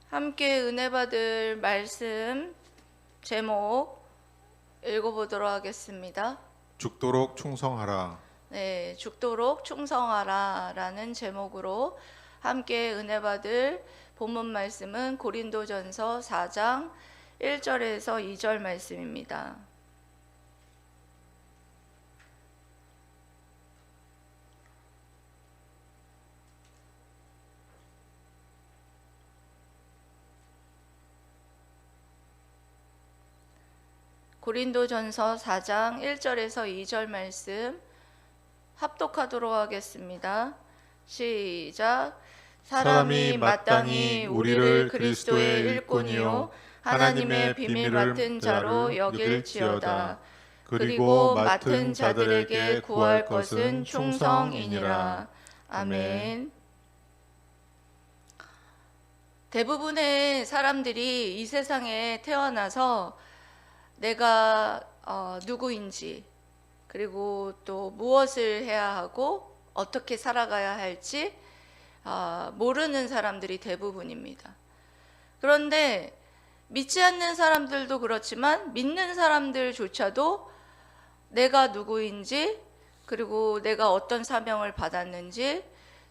함께 은혜 받을 말씀 제목 읽어보도록 하겠습니다. 죽도록 충성하라. 네, 죽도록 충성하라 라는 제목으로 함께 은혜 받을 본문 말씀은 고린도전서 4장 1절에서 2절 말씀입니다. 고린도전서 4장 1절에서 2절 말씀 합독하도록 하겠습니다. 시작. 사람이 마땅히 우리를 그리스도의 일꾼이요 하나님의 비밀 맡은 자로 여길지어다. 그리고 맡은 자들에게 구할 것은 충성이니라. 아멘. 대부분의 사람들이 이 세상에 태어나서 내가 누구인지, 그리고 또 무엇을 해야 하고 어떻게 살아가야 할지 모르는 사람들이 대부분입니다. 그런데 믿지 않는 사람들도 그렇지만 믿는 사람들조차도 내가 누구인지, 그리고 내가 어떤 사명을 받았는지,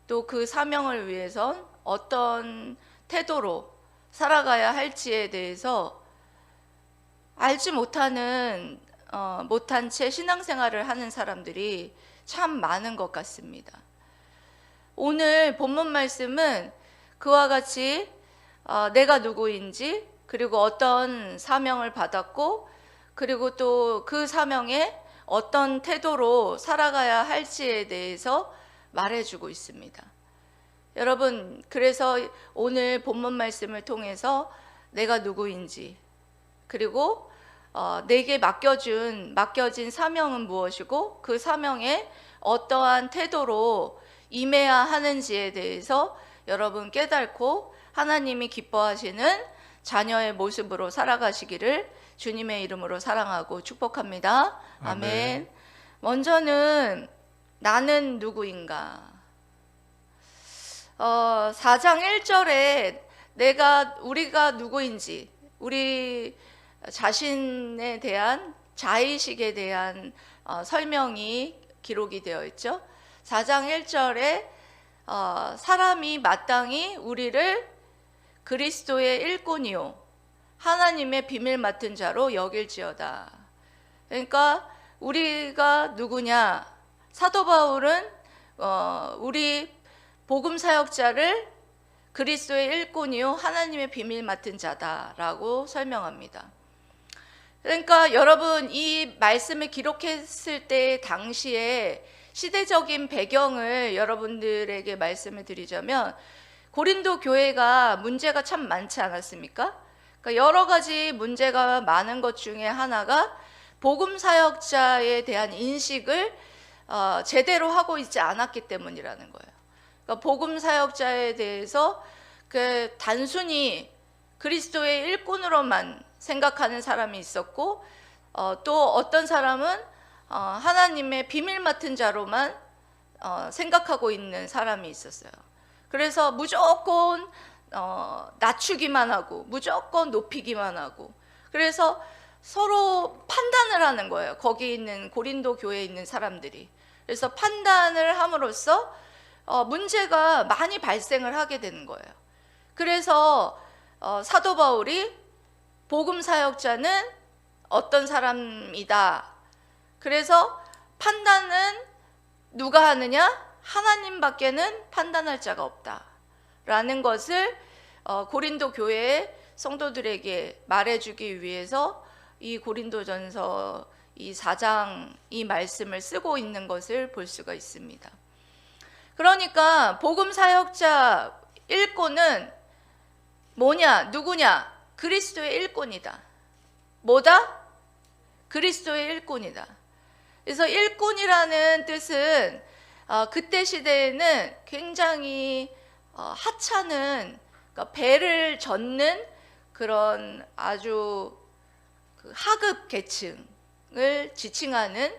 또 그 사명을 위해선 어떤 태도로 살아가야 할지에 대해서 알지 못한 채 신앙생활을 하는 사람들이 참 많은 것 같습니다. 오늘 본문 말씀은 그와 같이 내가 누구인지, 그리고 어떤 사명을 받았고, 그리고 또 그 사명에 어떤 태도로 살아가야 할지에 대해서 말해주고 있습니다. 여러분, 그래서 오늘 본문 말씀을 통해서 내가 누구인지, 그리고 내게 맡겨진 사명은 무엇이고 그 사명에 어떠한 태도로 임해야 하는지에 대해서 여러분 깨닫고 하나님이 기뻐하시는 자녀의 모습으로 살아가시기를 주님의 이름으로 사랑하고 축복합니다. 아멘. 먼저는 나는 누구인가? 4장 1절에 우리가 누구인지, 우리 자신에 대한 자의식에 대한 설명이 기록이 되어 있죠. 4장 1절에 사람이 마땅히 우리를 그리스도의 일꾼이요 하나님의 비밀 맡은 자로 여길지어다. 그러니까 우리가 누구냐? 사도 바울은 우리 복음 사역자를 그리스도의 일꾼이요 하나님의 비밀 맡은 자다라고 설명합니다. 그러니까 여러분, 이 말씀을 기록했을 때 당시에 시대적인 배경을 여러분들에게 말씀을 드리자면, 고린도 교회가 문제가 참 많지 않았습니까? 그러니까 여러 가지 문제가 많은 것 중에 하나가 복음 사역자에 대한 인식을 제대로 하고 있지 않았기 때문이라는 거예요. 그러니까 복음 사역자에 대해서 단순히 그리스도의 일꾼으로만 생각하는 사람이 있었고, 또 어떤 사람은 하나님의 비밀 맡은 자로만 생각하고 있는 사람이 있었어요. 그래서 무조건 낮추기만 하고 무조건 높이기만 하고, 그래서 서로 판단을 하는 거예요. 거기 있는 고린도 교회에 있는 사람들이. 그래서 판단을 함으로써 문제가 많이 발생을 하게 되는 거예요. 그래서 사도 바울이 복음 사역자는 어떤 사람이다. 그래서 판단은 누가 하느냐? 하나님밖에는 판단할 자가 없다 라는 것을 고린도 교회의 성도들에게 말해주기 위해서 이 고린도전서 이 4장 이 말씀을 쓰고 있는 것을 볼 수가 있습니다. 그러니까 복음 사역자 일꾼은 뭐냐? 누구냐? 그리스도의 일꾼이다. 뭐다? 그리스도의 일꾼이다. 그래서 일꾼이라는 뜻은 그때 시대에는 굉장히 하찮은, 그러니까 배를 젓는 그런 아주 하급 계층을 지칭하는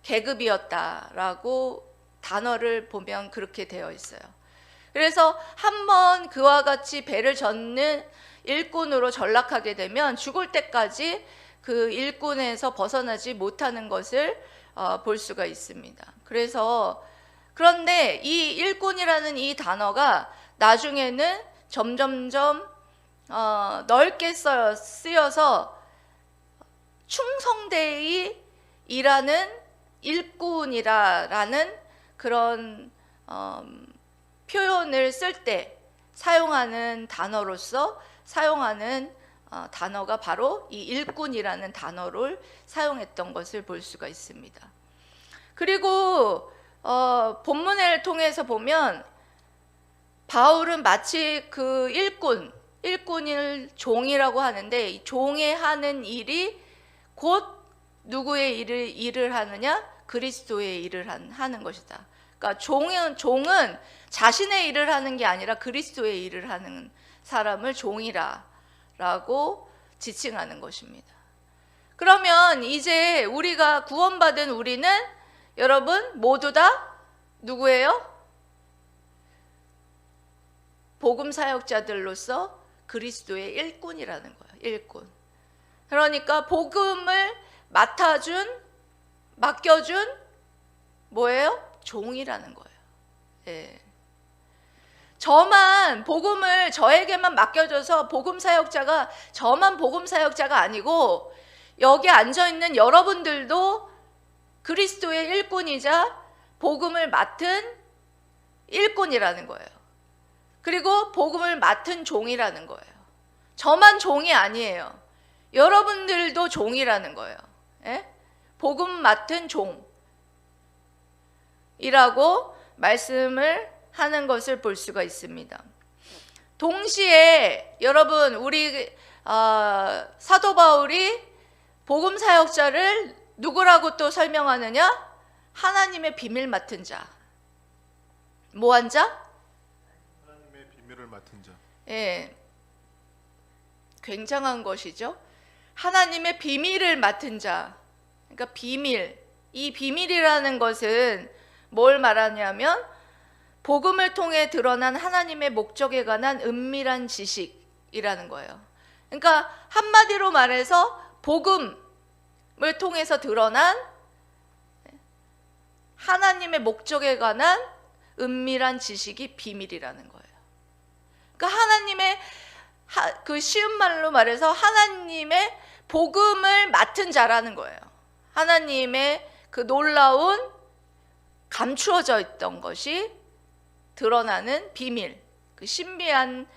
계급이었다라고 단어를 보면 그렇게 되어 있어요. 그래서 한번 그와 같이 배를 젓는 일꾼으로 전락하게 되면 죽을 때까지 그 일꾼에서 벗어나지 못하는 것을 볼 수가 있습니다. 그런데 이 일꾼이라는 이 단어가 나중에는 점점점 넓게 쓰여서 충성되이 일하는 일꾼이라는 그런 표현을 쓸 때 사용하는 단어로서 사용하는 단어가 바로 이 일꾼이라는 단어를 사용했던 것을 볼 수가 있습니다. 그리고 본문을 통해서 보면 바울은 마치 그 일꾼을 종이라고 하는데 이 종의 하는 일이 곧 누구의 일을 하느냐? 그리스도의 일을 하는 것이다. 그러니까 종은 자신의 일을 하는 게 아니라 그리스도의 일을 하는 사람을 종이라고 지칭하는 것입니다. 그러면 이제 우리가 구원받은 우리는 여러분 모두 다 누구예요? 복음 사역자들로서 그리스도의 일꾼이라는 거예요. 일꾼. 그러니까 복음을 맡겨준 뭐예요? 종이라는 거예요. 예. 복음을 저에게만 맡겨줘서 복음 사역자가 저만 복음 사역자가 아니고 여기 앉아 있는 여러분들도 그리스도의 일꾼이자 복음을 맡은 일꾼이라는 거예요. 그리고 복음을 맡은 종이라는 거예요. 저만 종이 아니에요. 여러분들도 종이라는 거예요. 예? 복음 맡은 종이라고 말씀을 하는 것을 볼 수가 있습니다. 동시에 여러분 우리 사도 바울이 복음 사역자를 누구라고 또 설명하느냐? 하나님의 비밀 맡은 자. 뭐한 자? 하나님의 비밀을 맡은 자. 예, 굉장한 것이죠. 하나님의 비밀을 맡은 자. 그러니까 비밀. 이 비밀이라는 것은 뭘 말하냐면 복음을 통해 드러난 하나님의 목적에 관한 은밀한 지식이라는 거예요. 그러니까 한마디로 말해서 복음을 통해서 드러난 하나님의 목적에 관한 은밀한 지식이 비밀이라는 거예요. 그러니까 하나님의 그 쉬운 말로 말해서 하나님의 복음을 맡은 자라는 거예요. 하나님의 그 놀라운 감추어져 있던 것이 드러나는 비밀, 그 신비한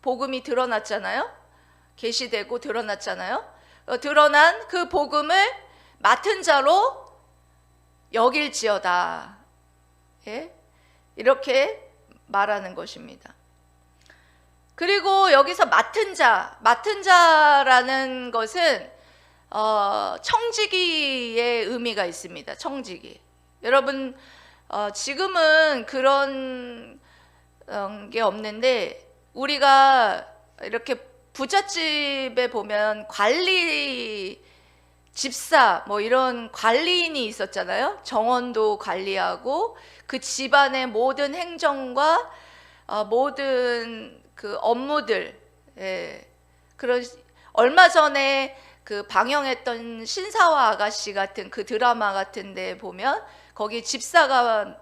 복음이 드러났잖아요. 계시되고 드러났잖아요. 드러난 그 복음을 맡은 자로 여길지어다. 예? 이렇게 말하는 것입니다. 그리고 여기서 맡은 자라는 것은 청지기의 의미가 있습니다. 청지기. 여러분 지금은 그런 게 없는데 우리가 이렇게 부잣집에 보면 집사 뭐 이런 관리인이 있었잖아요. 정원도 관리하고 그 집안의 모든 행정과 모든 그 업무들, 그런 얼마 전에 그 방영했던 신사와 아가씨 같은 그 드라마 같은 데 보면 거기 집사가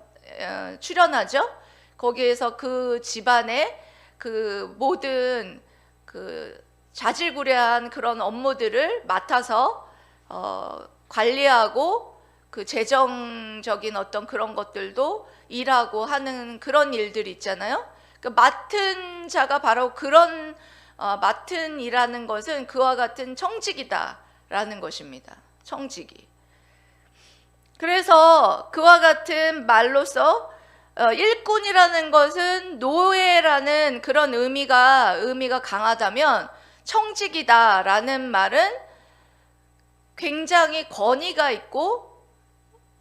출연하죠. 거기에서 그 집안의 그 모든 그 자질구레한 그런 업무들을 맡아서 관리하고 그 재정적인 어떤 그런 것들도 일하고 하는 그런 일들이 있잖아요. 그 맡은 자가 바로 그런 맡은 이라는 것은 그와 같은 청직이다라는 것입니다. 청직이. 그래서 그와 같은 말로서 일꾼이라는 것은 노예라는 그런 의미가 강하다면 청직이다라는 말은 굉장히 권위가 있고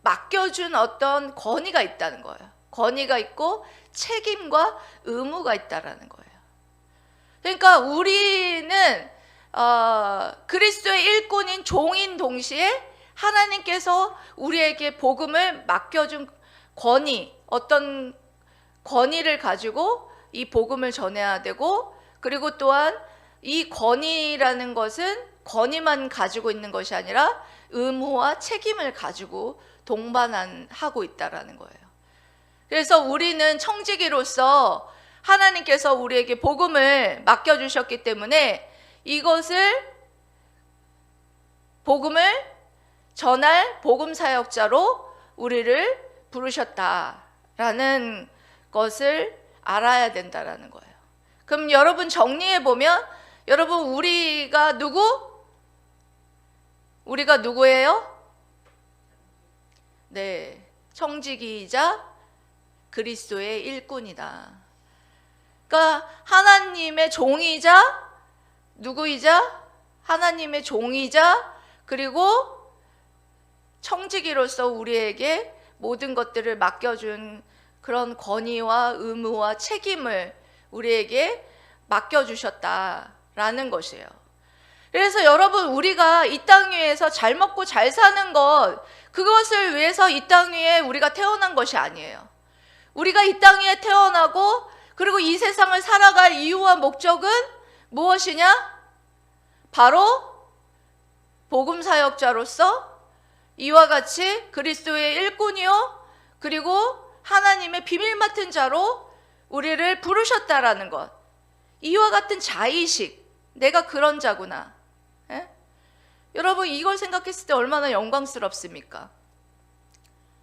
맡겨준 어떤 권위가 있다는 거예요. 권위가 있고 책임과 의무가 있다라는 거예요. 그러니까 우리는 그리스도의 일꾼인 종인 동시에 하나님께서 우리에게 복음을 맡겨준 권위, 어떤 권위를 가지고 이 복음을 전해야 되고, 그리고 또한 이 권위라는 것은 권위만 가지고 있는 것이 아니라 의무와 책임을 가지고 동반하고 있다라는 거예요. 그래서 우리는 청지기로서 하나님께서 우리에게 복음을 맡겨주셨기 때문에 이것을 복음을 전할 복음 사역자로 우리를 부르셨다라는 것을 알아야 된다라는 거예요. 그럼 여러분 정리해 보면, 여러분 우리가 누구예요? 네, 청지기이자 그리스도의 일꾼이다. 그러니까 하나님의 종이자 누구이자 하나님의 종이자 그리고 청지기로서 우리에게 모든 것들을 맡겨준 그런 권위와 의무와 책임을 우리에게 맡겨주셨다라는 것이에요. 그래서 여러분, 우리가 이 땅 위에서 잘 먹고 잘 사는 것, 그것을 위해서 이 땅 위에 우리가 태어난 것이 아니에요. 우리가 이 땅 위에 태어나고 그리고 이 세상을 살아갈 이유와 목적은 무엇이냐? 바로 복음 사역자로서 이와 같이 그리스도의 일꾼이요, 그리고 하나님의 비밀 맡은 자로 우리를 부르셨다라는 것. 이와 같은 자의식, 내가 그런 자구나. 예? 여러분, 이걸 생각했을 때 얼마나 영광스럽습니까?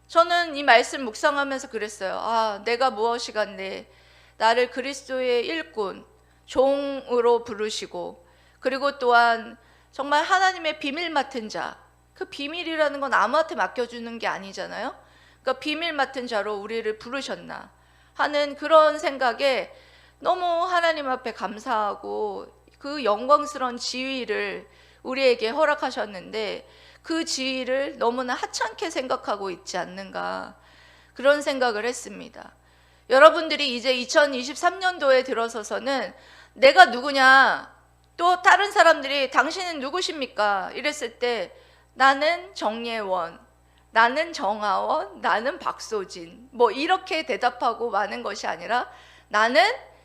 저는 이 말씀 묵상하면서 그랬어요. 아, 내가 무엇이간데 나를 그리스도의 일꾼, 종으로 부르시고, 그리고 또한 정말 하나님의 비밀 맡은 자, 그 비밀이라는 건 아무한테 맡겨주는 게 아니잖아요. 그러니까 비밀 맡은 자로 우리를 부르셨나 하는 그런 생각에 너무 하나님 앞에 감사하고, 그 영광스러운 지위를 우리에게 허락하셨는데 그 지위를 너무나 하찮게 생각하고 있지 않는가, 그런 생각을 했습니다. 여러분들이 이제 2023년도에 들어서서는 내가 누구냐, 또 다른 사람들이 당신은 누구십니까? 이랬을 때 나는 정예원, 나는 정하원, 나는 박소진, 뭐 이렇게 대답하고 마는 것이 아니라 나는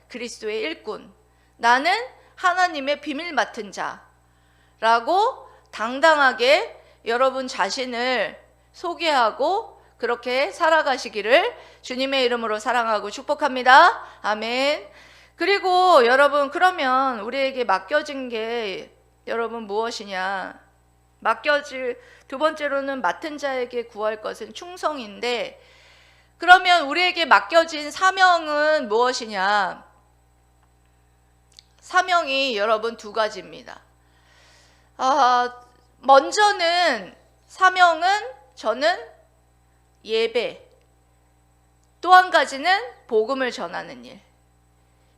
그리스도의 일꾼, 나는 하나님의 비밀 맡은 자라고 당당하게 여러분 자신을 소개하고 그렇게 살아가시기를 주님의 이름으로 사랑하고 축복합니다. 아멘. 그리고 여러분, 그러면 우리에게 맡겨진 게 여러분 무엇이냐? 두 번째로는 맡은 자에게 구할 것은 충성인데, 그러면 우리에게 맡겨진 사명은 무엇이냐? 사명이 여러분 두 가지입니다. 먼저는 사명은 저는 예배, 또 한 가지는 복음을 전하는 일.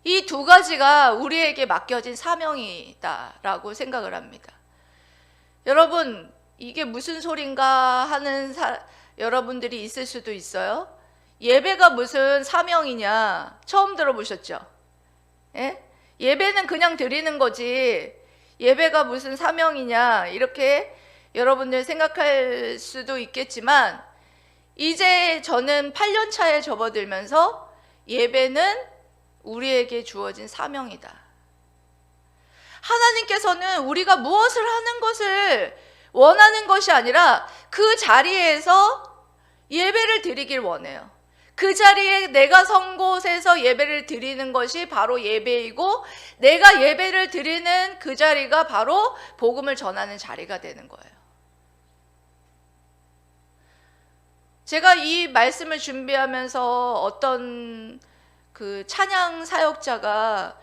이 두 가지가 우리에게 맡겨진 사명이다라고 생각을 합니다. 여러분, 이게 무슨 소린가 하는 여러분들이 있을 수도 있어요. 예배가 무슨 사명이냐, 처음 들어보셨죠? 예? 예배는 그냥 드리는 거지 예배가 무슨 사명이냐, 이렇게 여러분들 생각할 수도 있겠지만, 이제 저는 8년 차에 접어들면서 예배는 우리에게 주어진 사명이다. 하나님께서는 우리가 무엇을 하는 것을 원하는 것이 아니라 그 자리에서 예배를 드리길 원해요. 그 자리에 내가 선 곳에서 예배를 드리는 것이 바로 예배이고, 내가 예배를 드리는 그 자리가 바로 복음을 전하는 자리가 되는 거예요. 제가 이 말씀을 준비하면서 어떤 그 찬양 사역자가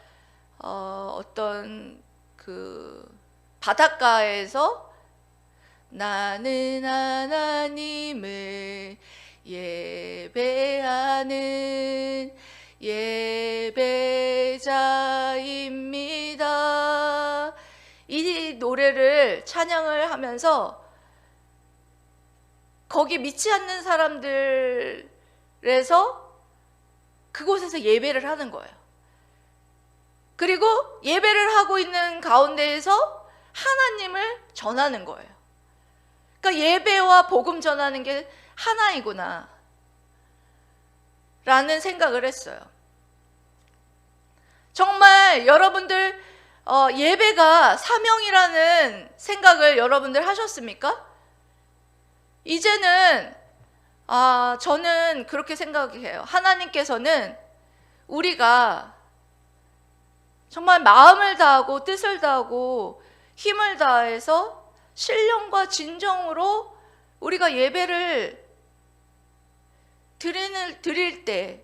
어떤 그 바닷가에서 나는 하나님을 예배하는 예배자입니다, 이 노래를 찬양을 하면서 거기 믿지 않는 사람들에서 그곳에서 예배를 하는 거예요. 그리고 예배를 하고 있는 가운데에서 하나님을 전하는 거예요. 그러니까 예배와 복음 전하는 게 하나이구나. 라는 생각을 했어요. 정말 여러분들 예배가 사명이라는 생각을 여러분들 하셨습니까? 이제는 저는 그렇게 생각해요. 하나님께서는 우리가 정말 마음을 다하고 뜻을 다하고 힘을 다해서 신령과 진정으로 우리가 예배를 드릴 때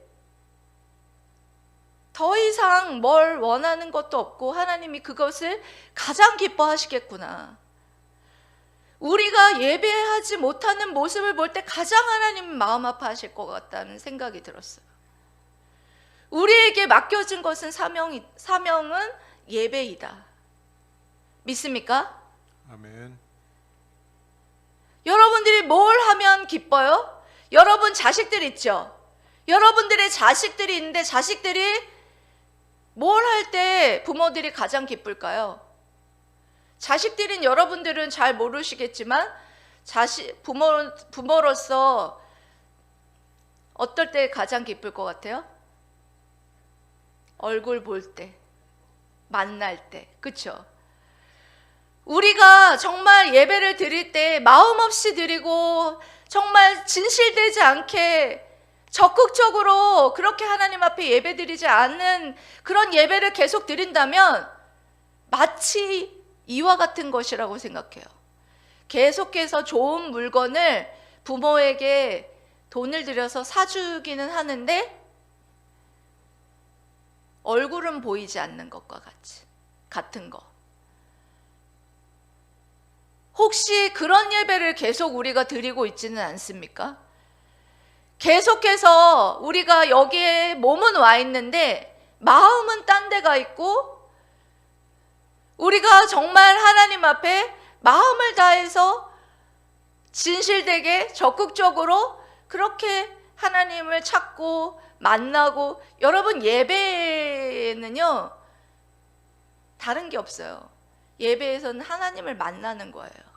더 이상 뭘 원하는 것도 없고 하나님이 그것을 가장 기뻐하시겠구나. 우리가 예배하지 못하는 모습을 볼 때 가장 하나님은 마음 아파하실 것 같다는 생각이 들었어요. 우리에게 맡겨진 것은 사명은 예배이다. 믿습니까? 아멘. 여러분들이 뭘 하면 기뻐요? 여러분 자식들 있죠? 여러분들의 자식들이 있는데 자식들이 뭘 할 때 부모들이 가장 기쁠까요? 자식들인 여러분들은 잘 모르시겠지만 부모로서 어떨 때 가장 기쁠 것 같아요? 얼굴 볼 때, 만날 때, 그쵸? 우리가 정말 예배를 드릴 때 마음 없이 드리고 정말 진실되지 않게 적극적으로 그렇게 하나님 앞에 예배 드리지 않는 그런 예배를 계속 드린다면 마치 이와 같은 것이라고 생각해요. 계속해서 좋은 물건을 부모에게 돈을 들여서 사주기는 하는데 얼굴은 보이지 않는 것과 같은 거. 혹시 그런 예배를 계속 우리가 드리고 있지는 않습니까? 계속해서 우리가 여기에 몸은 와 있는데 마음은 딴 데가 있고 우리가 정말 하나님 앞에 마음을 다해서 진실되게 적극적으로 그렇게 하나님을 찾고 만나고, 여러분 예배는요 다른 게 없어요. 예배에서는 하나님을 만나는 거예요.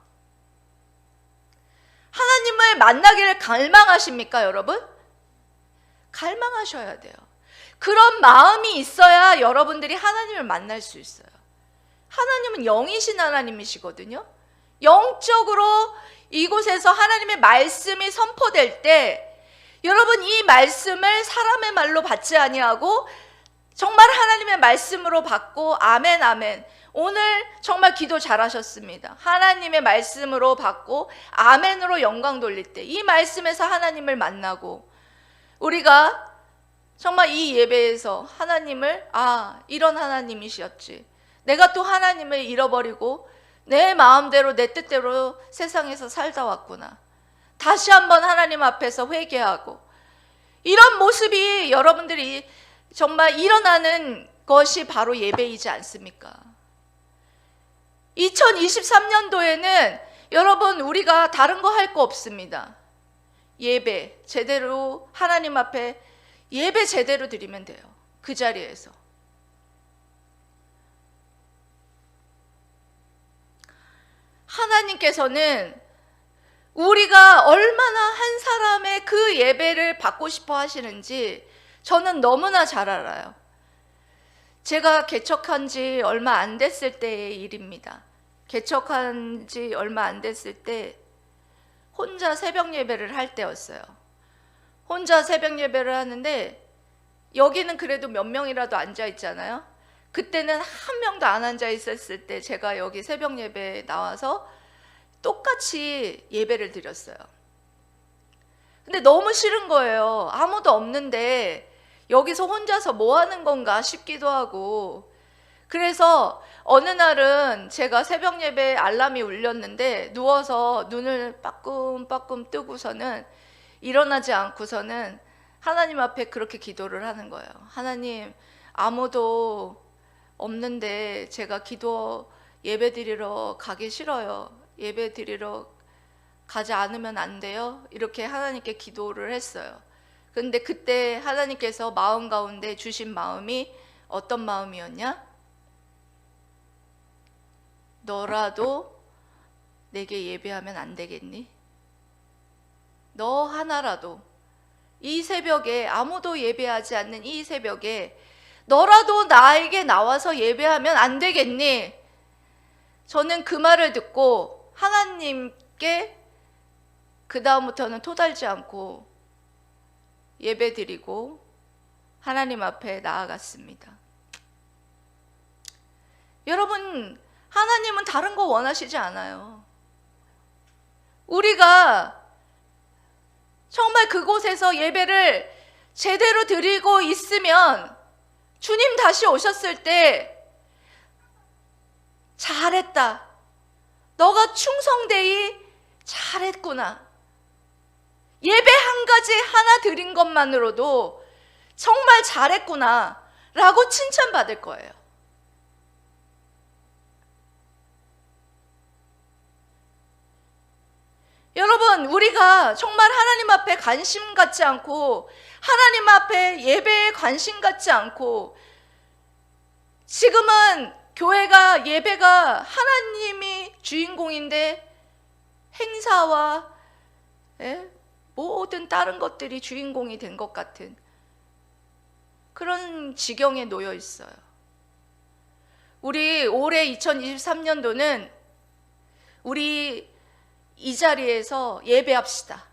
하나님을 만나기를 갈망하십니까, 여러분? 갈망하셔야 돼요. 그런 마음이 있어야 여러분들이 하나님을 만날 수 있어요. 하나님은 영이신 하나님이시거든요. 영적으로 이곳에서 하나님의 말씀이 선포될 때 여러분 이 말씀을 사람의 말로 받지 아니하고 정말 하나님의 말씀으로 받고, 아멘 아멘. 오늘 정말 기도 잘하셨습니다. 하나님의 말씀으로 받고 아멘으로 영광 돌릴 때 이 말씀에서 하나님을 만나고, 우리가 정말 이 예배에서 하나님을 이런 하나님이셨지, 내가 또 하나님을 잃어버리고 내 마음대로 내 뜻대로 세상에서 살다 왔구나, 다시 한번 하나님 앞에서 회개하고, 이런 모습이 여러분들이 정말 일어나는 것이 바로 예배이지 않습니까? 2023년도에는 여러분 우리가 다른 거 할 거 없습니다. 예배 제대로 하나님 앞에 예배 제대로 드리면 돼요. 그 자리에서. 하나님께서는 우리가 얼마나 한 사람의 그 예배를 받고 싶어 하시는지 저는 너무나 잘 알아요. 제가 개척한 지 얼마 안 됐을 때의 일입니다. 개척한 지 얼마 안 됐을 때 혼자 새벽 예배를 할 때였어요. 혼자 새벽 예배를 하는데 여기는 그래도 몇 명이라도 앉아 있잖아요. 그때는 한 명도 안 앉아 있었을 때 제가 여기 새벽 예배에 나와서 똑같이 예배를 드렸어요. 근데 너무 싫은 거예요. 아무도 없는데 여기서 혼자서 뭐 하는 건가 싶기도 하고. 그래서 어느 날은 제가 새벽 예배 알람이 울렸는데 누워서 눈을 빠끔빠끔 뜨고서는 일어나지 않고서는 하나님 앞에 그렇게 기도를 하는 거예요. 하나님, 아무도 없는데 제가 기도 예배 드리러 가기 싫어요. 예배 드리러 가지 않으면 안 돼요. 이렇게 하나님께 기도를 했어요. 근데 그때 하나님께서 마음 가운데 주신 마음이 어떤 마음이었냐? 너라도 내게 예배하면 안 되겠니? 너 하나라도 이 새벽에, 아무도 예배하지 않는 이 새벽에 너라도 나에게 나와서 예배하면 안 되겠니? 저는 그 말을 듣고 하나님께 그 다음부터는 토달지 않고 예배드리고 하나님 앞에 나아갔습니다. 여러분, 하나님은 다른 거 원하시지 않아요. 우리가 정말 그곳에서 예배를 제대로 드리고 있으면 주님 다시 오셨을 때 잘했다, 너가 충성되이 잘했구나, 예배 한 가지 하나 드린 것만으로도 정말 잘했구나 라고 칭찬받을 거예요. 여러분, 우리가 정말 하나님 앞에 관심 갖지 않고 하나님 앞에 예배에 관심 갖지 않고, 지금은 교회가, 예배가 하나님이 주인공인데 행사와 모든 다른 것들이 주인공이 된 것 같은 그런 지경에 놓여 있어요. 우리 올해 2023년도는 우리 이 자리에서 예배합시다.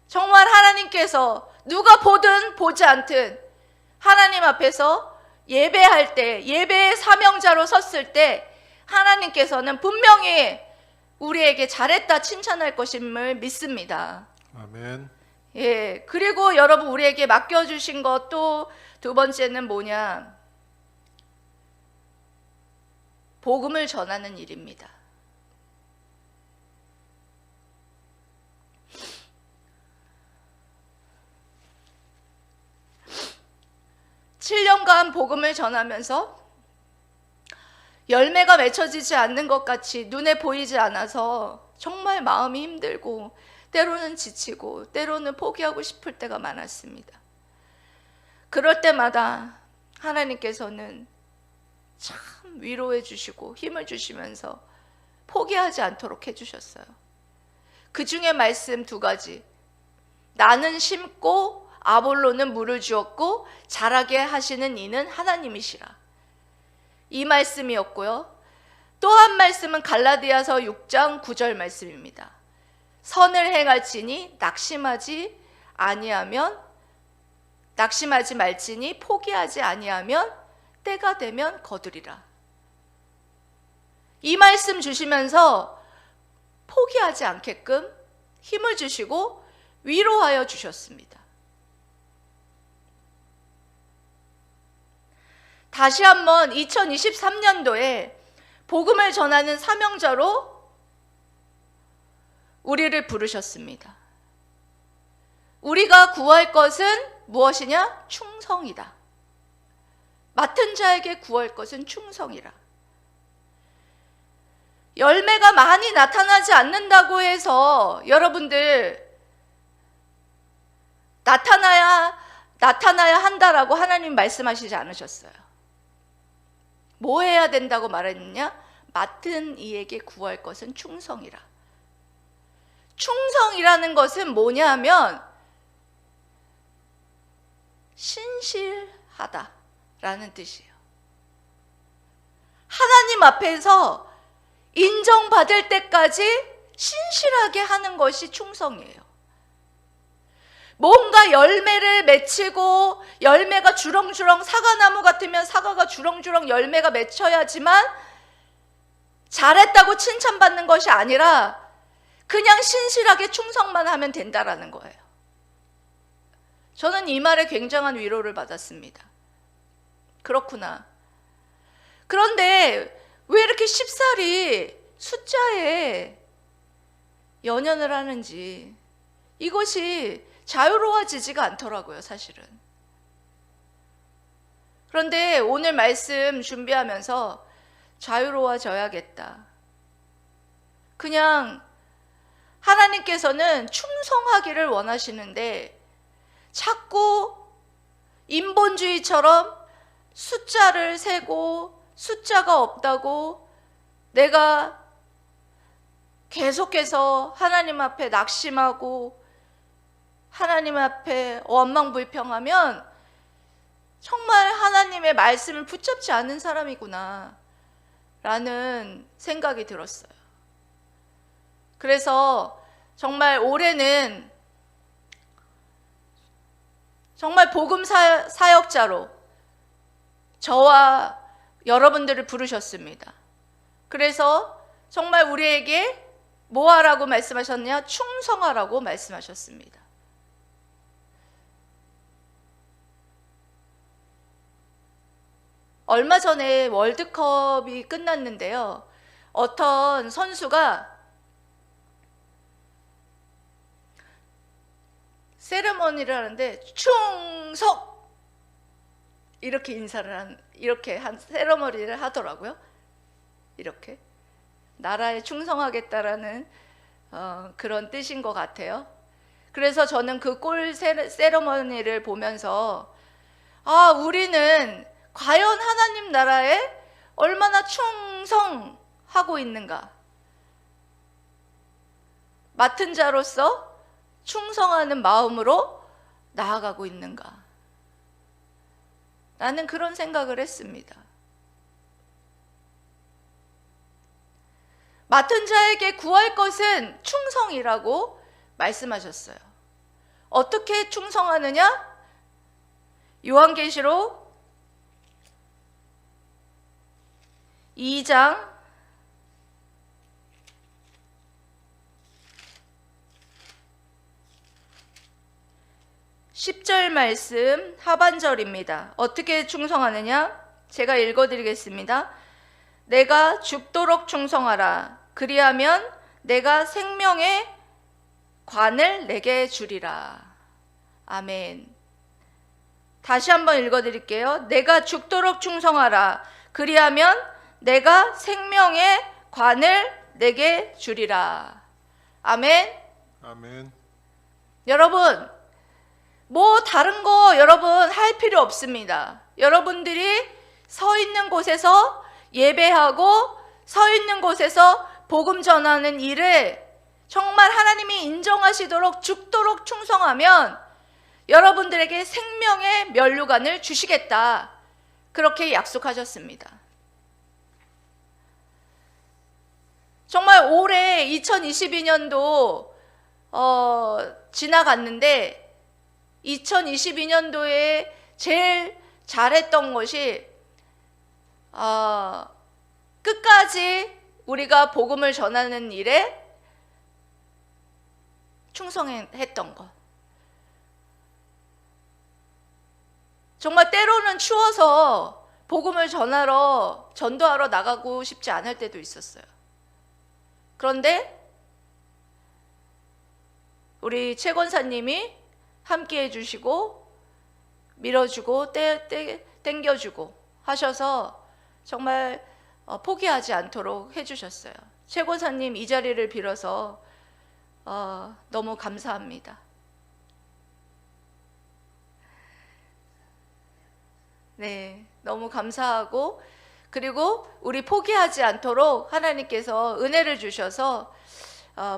정말 하나님께서 누가 보든 보지 않든 하나님 앞에서 예배할 때, 예배의 사명자로 섰을 때 하나님께서는 분명히 우리에게 잘했다 칭찬할 것임을 믿습니다. 아멘. 예, 그리고 여러분, 우리에게 맡겨주신 것 또 두 번째는 뭐냐? 복음을 전하는 일입니다. 7년간 복음을 전하면서 열매가 맺혀지지 않는 것 같이 눈에 보이지 않아서 정말 마음이 힘들고 때로는 지치고 때로는 포기하고 싶을 때가 많았습니다. 그럴 때마다 하나님께서는 참 위로해 주시고 힘을 주시면서 포기하지 않도록 해주셨어요. 그 중에 말씀 두 가지. 나는 심고 아볼로는 물을 주었고 자라게 하시는 이는 하나님이시라. 이 말씀이었고요. 또 한 말씀은 갈라디아서 6장 9절 말씀입니다. 선을 행할지니 낙심하지 말지니 포기하지 아니하면 때가 되면 거두리라. 이 말씀 주시면서 포기하지 않게끔 힘을 주시고 위로하여 주셨습니다. 다시 한번 2023년도에 복음을 전하는 사명자로 우리를 부르셨습니다. 우리가 구할 것은 무엇이냐? 충성이다. 맡은 자에게 구할 것은 충성이라. 열매가 많이 나타나지 않는다고 해서 여러분들 나타나야 한다라고 하나님 말씀하시지 않으셨어요. 뭐 해야 된다고 말했느냐? 맡은 이에게 구할 것은 충성이라. 충성이라는 것은 뭐냐 하면 신실하다라는 뜻이에요. 하나님 앞에서 인정받을 때까지 신실하게 하는 것이 충성이에요. 뭔가 열매를 맺히고 열매가 주렁주렁, 사과나무 같으면 사과가 주렁주렁 열매가 맺혀야지만 잘했다고 칭찬받는 것이 아니라 그냥 신실하게 충성만 하면 된다라는 거예요. 저는 이 말에 굉장한 위로를 받았습니다. 그렇구나. 그런데 왜 이렇게 쉽사리 숫자에 연연을 하는지 이것이 자유로워지지가 않더라고요, 사실은. 그런데 오늘 말씀 준비하면서 자유로워져야겠다. 그냥 하나님께서는 충성하기를 원하시는데 자꾸 인본주의처럼 숫자를 세고 숫자가 없다고 내가 계속해서 하나님 앞에 낙심하고 하나님 앞에 원망불평하면 정말 하나님의 말씀을 붙잡지 않는 사람이구나 라는 생각이 들었어요. 그래서 정말 올해는 정말 복음 사역자로 저와 여러분들을 부르셨습니다. 그래서 정말 우리에게 뭐 하라고 말씀하셨냐? 충성하라고 말씀하셨습니다. 얼마 전에 월드컵이 끝났는데요. 어떤 선수가 세레머니를 하는데 충성! 이렇게 이렇게 한 세레머니를 하더라고요. 이렇게 나라에 충성하겠다라는 그런 뜻인 것 같아요. 그래서 저는 그 골 세레머니를 보면서 우리는 과연 하나님 나라에 얼마나 충성하고 있는가? 맡은 자로서 충성하는 마음으로 나아가고 있는가? 나는 그런 생각을 했습니다. 맡은 자에게 구할 것은 충성이라고 말씀하셨어요. 어떻게 충성하느냐? 요한계시록 2장 10절 말씀 하반절입니다. 어떻게 충성하느냐? 제가 읽어드리겠습니다. 내가 죽도록 충성하라. 그리하면 내가 생명의 관을 내게 주리라. 아멘. 다시 한번 읽어드릴게요. 내가 죽도록 충성하라. 그리하면 내가 생명의 관을 내게 주리라. 아멘. 아멘. 여러분, 뭐 다른 거 여러분 할 필요 없습니다. 여러분들이 서 있는 곳에서 예배하고 서 있는 곳에서 복음 전하는 일을 정말 하나님이 인정하시도록 죽도록 충성하면 여러분들에게 생명의 면류관을 주시겠다. 그렇게 약속하셨습니다. 정말 올해 2022년도 지나갔는데 2022년도에 제일 잘했던 것이 끝까지 우리가 복음을 전하는 일에 충성했던 것. 정말 때로는 추워서 복음을 전도하러 나가고 싶지 않을 때도 있었어요. 그런데 우리 최 권사님이 함께 해주시고 밀어주고 땡겨주고 하셔서 정말 포기하지 않도록 해주셨어요. 최 권사님 이 자리를 빌어서 너무 감사합니다. 네, 너무 감사하고 그리고 우리 포기하지 않도록 하나님께서 은혜를 주셔서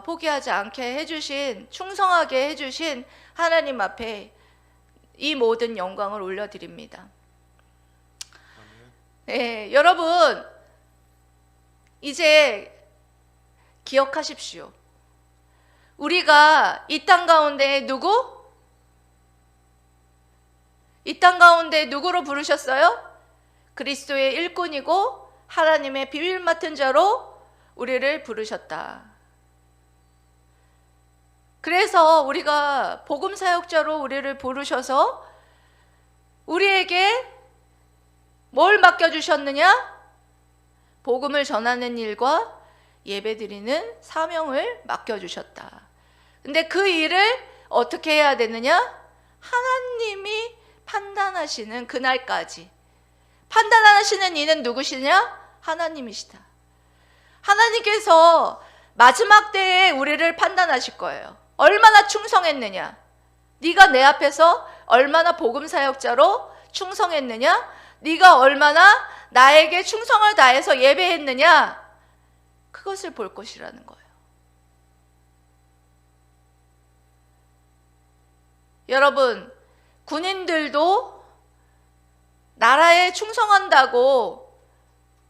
포기하지 않게 해주신, 충성하게 해주신 하나님 앞에 이 모든 영광을 올려드립니다. 네, 여러분 이제 기억하십시오. 우리가 이 땅 가운데 이 땅 가운데 누구로 부르셨어요? 그리스도의 일꾼이고 하나님의 비밀 맡은 자로 우리를 부르셨다. 그래서 우리가 복음 사역자로 우리를 부르셔서 우리에게 뭘 맡겨주셨느냐? 복음을 전하는 일과 예배드리는 사명을 맡겨주셨다. 근데 그 일을 어떻게 해야 되느냐? 하나님이 판단하시는 그날까지. 판단하시는 이는 누구시냐? 하나님이시다. 하나님께서 마지막 때에 우리를 판단하실 거예요. 얼마나 충성했느냐? 네가 내 앞에서 얼마나 복음 사역자로 충성했느냐? 네가 얼마나 나에게 충성을 다해서 예배했느냐? 그것을 볼 것이라는 거예요. 여러분, 군인들도 나라에 충성한다고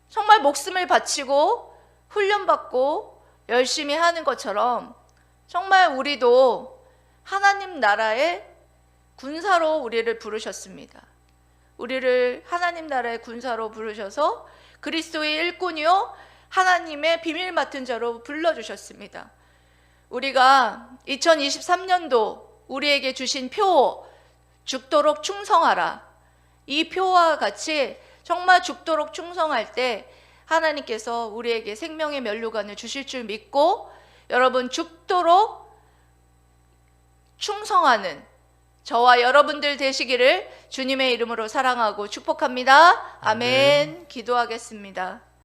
정말 목숨을 바치고 훈련받고 열심히 하는 것처럼 정말 우리도 하나님 나라의 군사로 우리를 부르셨습니다. 우리를 하나님 나라의 군사로 부르셔서 그리스도의 일꾼이요 하나님의 비밀 맡은 자로 불러주셨습니다. 우리가 2023년도 우리에게 주신 표, 죽도록 충성하라. 이 표와 같이 정말 죽도록 충성할 때 하나님께서 우리에게 생명의 면류관을 주실 줄 믿고 여러분 죽도록 충성하는 저와 여러분들 되시기를 주님의 이름으로 사랑하고 축복합니다. 아멘. 기도하겠습니다.